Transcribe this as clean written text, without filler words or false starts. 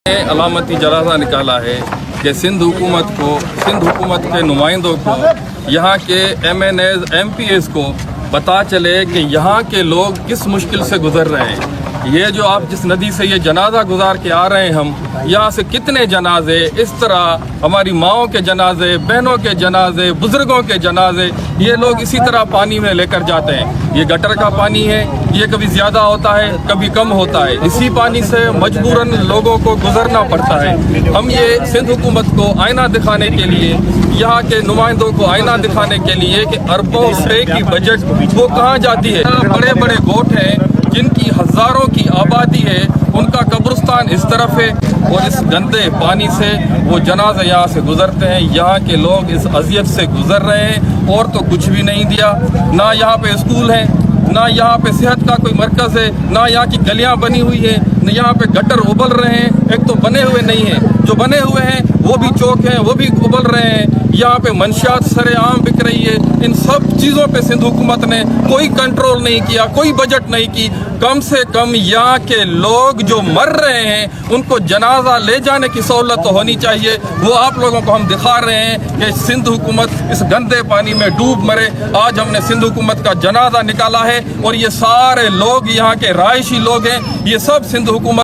علامتی جنازہ نکالا ہے کہ سندھ حکومت کے نمائندوں کو، یہاں کے M N As M P As کو پتہ چلے کہ یہاں کے لوگ کس مشکل سے گزر رہے ہیں۔ یہ جو آپ جس ندی سے یہ جنازہ گزار کے آ رہے ہیں، ہم یہاں سے کتنے جنازے اس طرح، ہماری ماؤں کے جنازے، بہنوں کے جنازے، بزرگوں کے جنازے، یہ لوگ اسی طرح پانی میں لے کر جاتے ہیں۔ یہ گٹر کا پانی ہے، یہ کبھی زیادہ ہوتا ہے کبھی کم ہوتا ہے، اسی پانی سے مجبوراً لوگوں کو گزرنا پڑتا ہے۔ ہم یہ سندھ حکومت کو آئینہ دکھانے کے لیے، یہاں کے نمائندوں کو آئینہ دکھانے کے لیے کہ اربوں روپے کی بجٹ وہ کہاں جاتی ہے۔ بڑے بڑے گوٹھ ہیں جن کی ہزاروں کی آبادی ہے، ان کا قبرستان اس طرف ہے اور اس گندے پانی سے وہ جنازے یہاں سے گزرتے ہیں۔ یہاں کے لوگ اس اذیت سے گزر رہے ہیں اور تو کچھ بھی نہیں دیا، نہ یہاں پہ اسکول ہے، نہ یہاں پہ صحت کا کوئی مرکز ہے، نہ یہاں کی گلیاں بنی ہوئی ہیں، نہ یہاں پہ گٹر ابل رہے ہیں۔ ایک تو بنے ہوئے نہیں ہیں، جو بنے ہوئے ہیں وہ بھی چوک ہیں، وہ بھی ابل رہے ہیں۔ یہاں پہ منشیات سر عام بک رہی ہے۔ ان سب چیزوں پہ سندھ حکومت نے کوئی کنٹرول نہیں کیا، کوئی بجٹ نہیں کی۔ کم سے کم یہاں کے لوگ جو مر رہے ہیں ان کو جنازہ لے جانے کی سہولت تو ہونی چاہیے۔ وہ آپ لوگوں کو ہم دکھا رہے ہیں کہ سندھ حکومت اس گندے پانی میں ڈوب مرے۔ آج ہم نے سندھ حکومت کا جنازہ نکالا ہے اور یہ سارے لوگ یہاں کے رہائشی لوگ ہیں، یہ سب سندھ حکومت